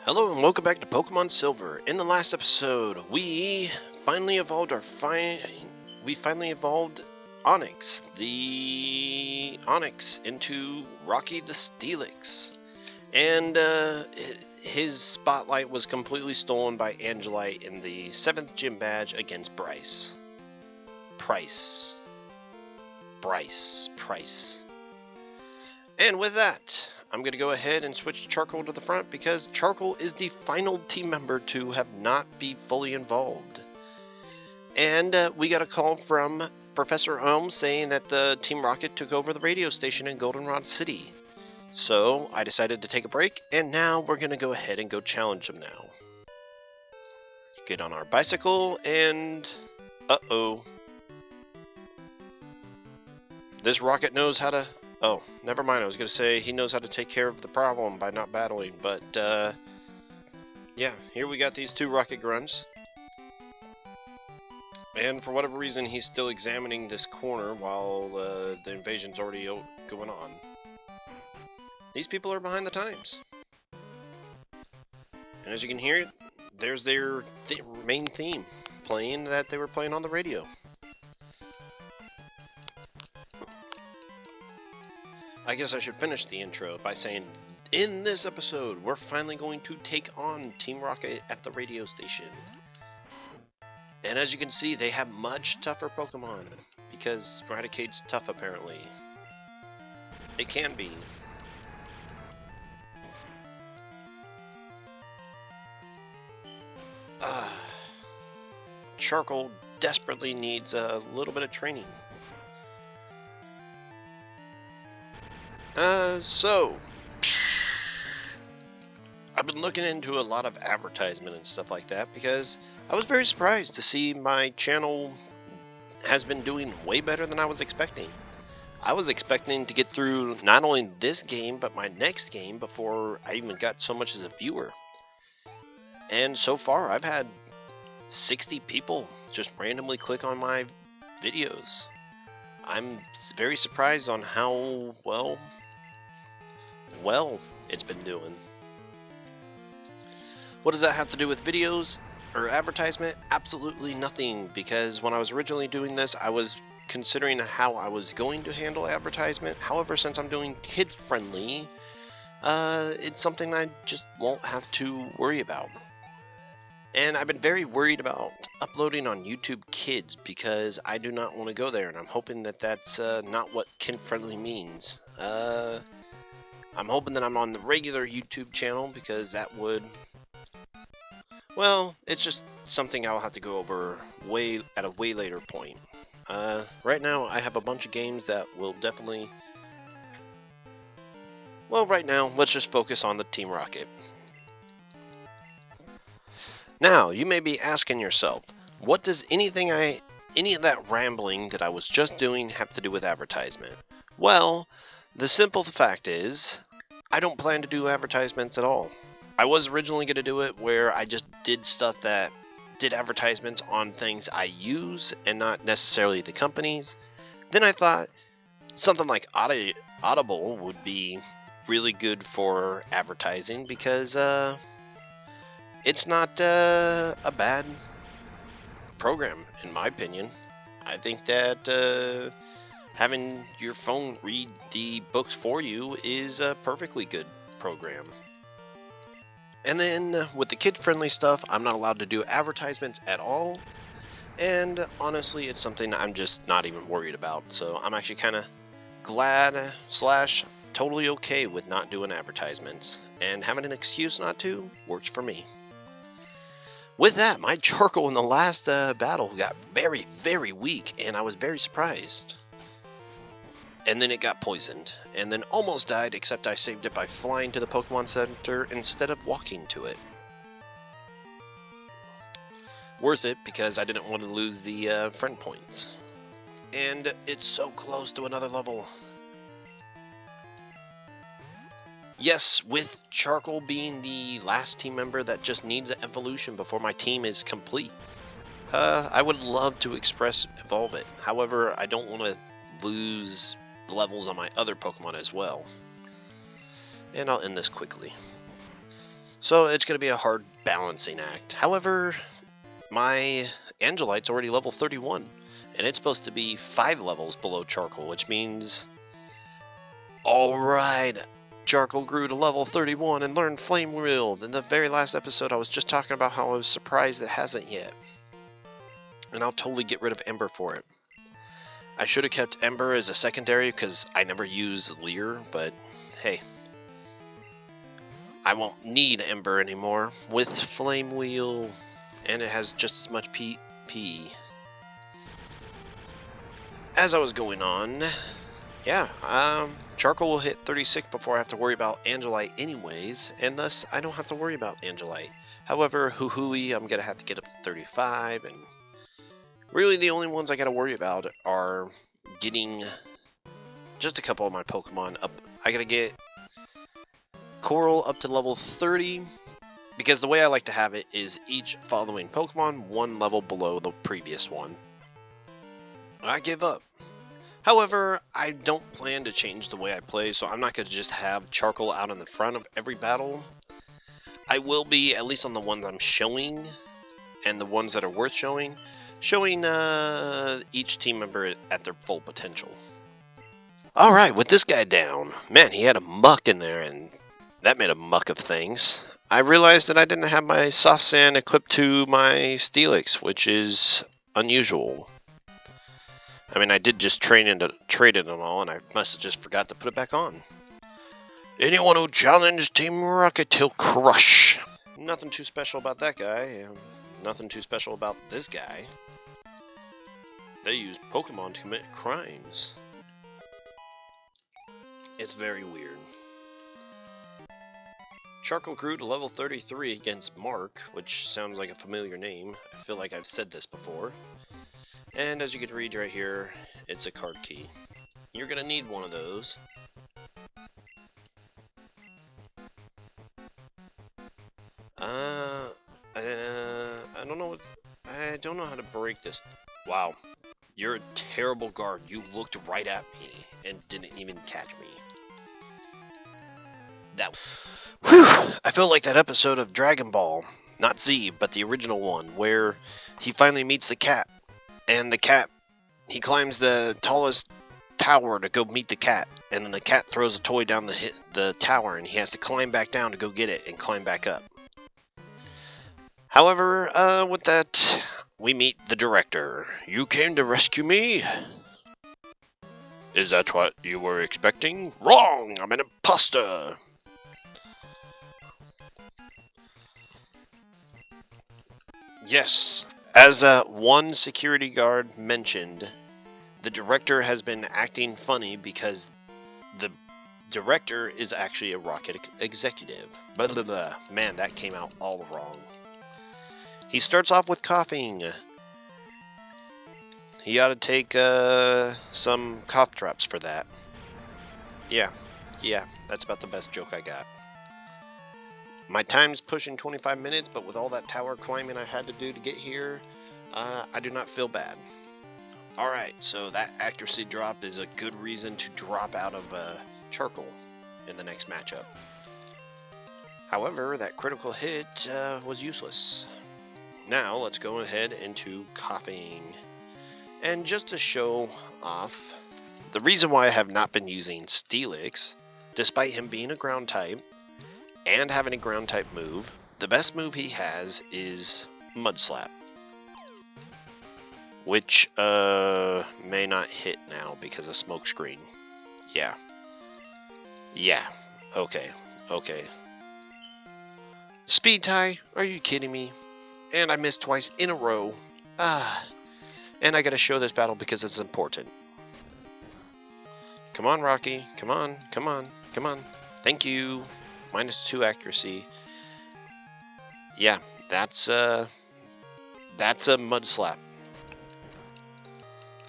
Hello and welcome back to Pokemon Silver. In the last episode, we finally evolved Onix, the Onix, into Rocky the Steelix. And his spotlight was completely stolen by Angelite in the 7th gym badge against Price. And with that, I'm going to go ahead and switch Charcoal to the front because Charcoal is the final team member to have not be fully involved. And we got a call from Professor Ohm saying that the Team Rocket took over the radio station in Goldenrod City. So I decided to take a break, and now we're going to go ahead and go challenge them now. Get on our bicycle, and uh-oh. This rocket knows how to... Oh, never mind. I was going to say he knows how to take care of the problem by not battling. But, yeah, here we got these two rocket grunts. And for whatever reason, he's still examining this corner while the invasion's already going on. These people are behind the times. And as you can hear, there's their main theme playing that they were playing on the radio. I guess I should finish the intro by saying, in this episode, we're finally going to take on Team Rocket at the radio station. And as you can see, they have much tougher Pokemon, because Raticade's tough apparently. It can be. Charcoal desperately needs a little bit of training. So I've been looking into a lot of advertisement and stuff like that because I was very surprised to see my channel has been doing way better than I was expecting. I was expecting to get through not only this game, but my next game before I even got so much as a viewer. And so far, I've had 60 people just randomly click on my videos. I'm very surprised on how well it's been doing. What does that have to do with videos or advertisement? Absolutely nothing, because when I was originally doing this, I was considering how I was going to handle advertisement. However, since I'm doing kid-friendly, it's something I just won't have to worry about. And I've been very worried about uploading on YouTube Kids because I do not want to go there, and I'm hoping that that's not what kid-friendly means. I'm hoping that I'm on the regular YouTube channel because that would... Well, it's just something I'll have to go over at a way later point. Right now, I have a bunch of games that will definitely... Well, right now, let's just focus on the Team Rocket. Now, you may be asking yourself, what does any of that rambling that I was just doing have to do with advertisement? Well, the simple fact is, I don't plan to do advertisements at all. I was originally going to do it where I just did stuff that did advertisements on things I use and not necessarily the companies. Then I thought something like Audible would be really good for advertising because it's not a bad program in my opinion. I think that having your phone read the books for you is a perfectly good program. And then with the kid-friendly stuff, I'm not allowed to do advertisements at all. And honestly, it's something I'm just not even worried about. So I'm actually kind of glad / totally okay with not doing advertisements. And having an excuse not to works for me. With that, my Charcoal in the last battle got very, very weak, and I was very surprised. And then it got poisoned, and then almost died, except I saved it by flying to the Pokemon Center instead of walking to it. Worth it, because I didn't want to lose the friend points. And it's so close to another level. Yes, with Charcoal being the last team member that just needs an evolution before my team is complete. I would love to evolve it. However, I don't want to lose levels on my other Pokemon as well. And I'll end this quickly. So it's going to be a hard balancing act. However, my Angelite's already level 31, and it's supposed to be 5 levels below Charcoal, which means... Alright, Charcoal grew to level 31 and learned Flame Wheel. In the very last episode, I was just talking about how I was surprised it hasn't yet. And I'll totally get rid of Ember for it. I should have kept Ember as a secondary because I never use Leer, but hey. I won't need Ember anymore with Flame Wheel, and it has just as much PP. As I was going on, yeah, Charcoal will hit 36 before I have to worry about Angelite anyways, and thus I don't have to worry about Angelite. However, Hoo-Hooey, I'm going to have to get up to 35, and really the only ones I got to worry about are getting just a couple of my Pokemon up. I got to get Coral up to level 30, because the way I like to have it is each following Pokemon one level below the previous one. I give up. However, I don't plan to change the way I play, so I'm not going to just have Charcoal out in the front of every battle. I will be, at least on the ones I'm showing, and the ones that are worth showing each team member at their full potential. Alright, with this guy down, man, he had a muck in there, and that made a muck of things. I realized that I didn't have my Soft Sand equipped to my Steelix, which is unusual. I mean, I did just trade it and all, and I must have just forgot to put it back on. Anyone who challenged Team Rocket, he'll crush. Nothing too special about that guy. Nothing too special about this guy. They use Pokemon to commit crimes. It's very weird. Charcoal grew to level 33 against Mark, which sounds like a familiar name. I feel like I've said this before. And as you can read right here, it's a card key. You're going to need one of those. I don't know how to break this. Wow. You're a terrible guard. You looked right at me and didn't even catch me. Whew, I feel like that episode of Dragon Ball, not Z, but the original one, where he finally meets the cat, and the cat, he climbs the tallest tower to go meet the cat, and then the cat throws a toy down the tower, and he has to climb back down to go get it and climb back up. However, with that, we meet the director. You came to rescue me? Is that what you were expecting? Wrong! I'm an imposter! Yes, as one security guard mentioned, the director has been acting funny because the director is actually a Rocket executive. Blah, blah, blah. Man, that came out all wrong. He starts off with coughing. He ought to take some cough drops for that. Yeah, that's about the best joke I got. My time's pushing 25 minutes, but with all that tower climbing I had to do to get here, I do not feel bad. Alright, so that accuracy drop is a good reason to drop out of Charcoal in the next matchup. However, that critical hit was useless. Now, let's go ahead into coughing. And just to show off, the reason why I have not been using Steelix, despite him being a ground type, and having a ground type move, the best move he has is Mud Slap. Which, may not hit now because of Smoke Screen. Yeah. Okay. Speed tie? Are you kidding me? And I missed twice in a row. And I gotta show this battle because it's important. Come on, Rocky. Come on. Thank you. -2 accuracy. Yeah, that's a Mud Slap.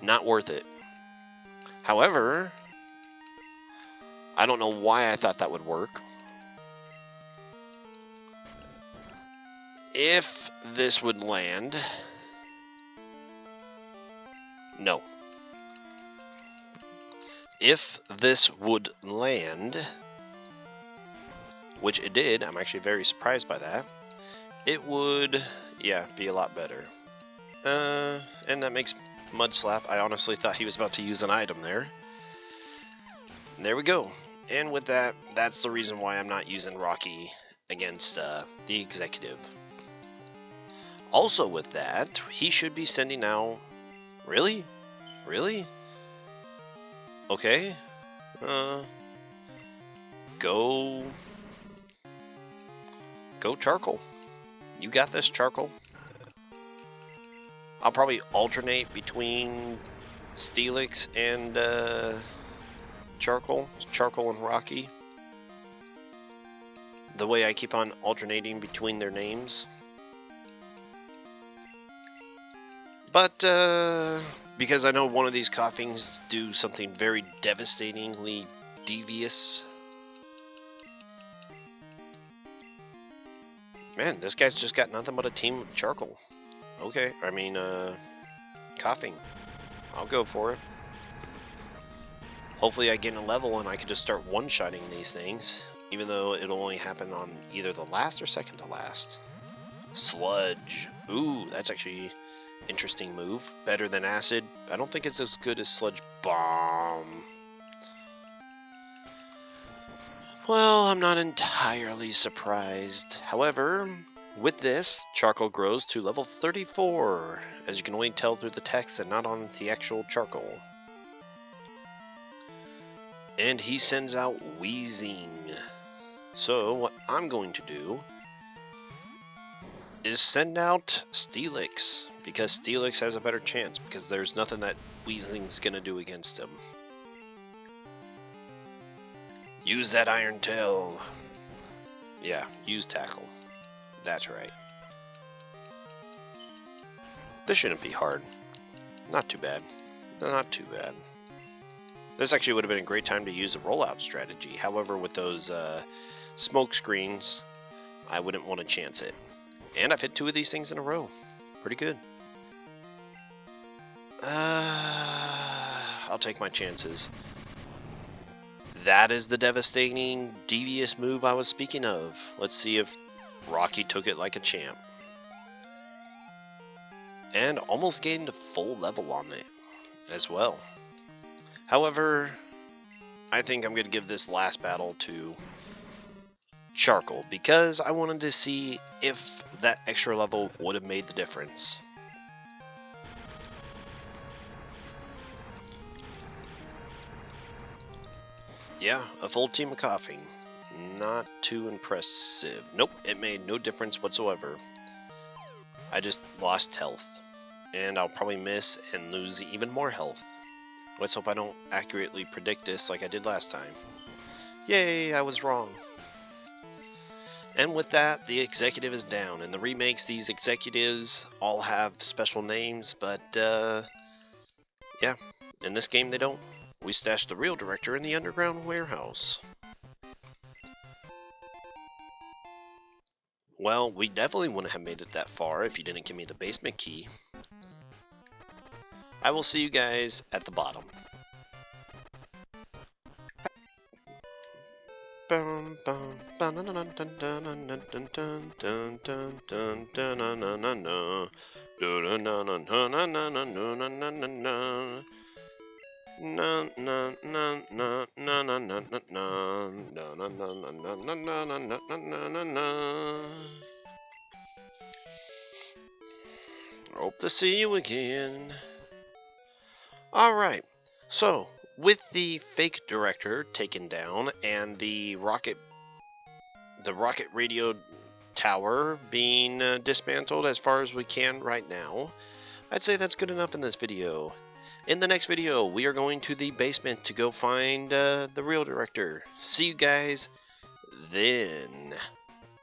Not worth it. However, I don't know why I thought that would work. If this would land... No. If this would land, which it did, I'm actually very surprised by that, it would, yeah, be a lot better. And that makes Mud Slap. I honestly thought he was about to use an item there. And there we go. And with that, that's the reason why I'm not using Rocky against the Executive. Also with that, he should be sending out... Really? Really? Okay. Go Charcoal. You got this, Charcoal. I'll probably alternate between Steelix and Charcoal and Rocky. The way I keep on alternating between their names. But because I know one of these coughings do something very devastatingly devious. Man, this guy's just got nothing but a team of Charcoal. Okay, I mean, coughing. I'll go for it. Hopefully I get a level and I can just start one-shotting these things, even though it'll only happen on either the last or second to last. Sludge. Ooh, that's actually interesting move. Better than Acid. I don't think it's as good as Sludge Bomb. Well, I'm not entirely surprised. However, with this, Charcoal grows to level 34, as you can only tell through the text and not on the actual Charcoal. And he sends out Wheezing. So what I'm going to do is send out Steelix, because Steelix has a better chance, because there's nothing that Wheezing's going to do against him. Use that Iron Tail. Yeah, use Tackle. That's right. This shouldn't be hard. Not too bad. Not too bad. This actually would have been a great time to use a rollout strategy. However, with those smoke screens, I wouldn't want to chance it. And I've hit 2 of these things in a row. Pretty good. I'll take my chances. That is the devastating, devious move I was speaking of. Let's see if Rocky took it like a champ. And almost gained a full level on it as well. However, I think I'm going to give this last battle to Charcoal, because I wanted to see if that extra level would have made the difference. Yeah, a full team of coughing. Not too impressive. Nope, it made no difference whatsoever. I just lost health. And I'll probably miss and lose even more health. Let's hope I don't accurately predict this like I did last time. Yay, I was wrong. And with that, the Executive is down. In the remakes, these Executives all have special names, but yeah, in this game they don't. We stashed the real director in the underground warehouse. Well, we definitely wouldn't have made it that far if you didn't give me the basement key. I will see you guys at the bottom. Hope to see you again. Alright, so with the fake director taken down and the rocket radio tower being dismantled as far as we can right now, I'd say that's good enough in this video. In the next video, we are going to the basement to go find the real director. See you guys then.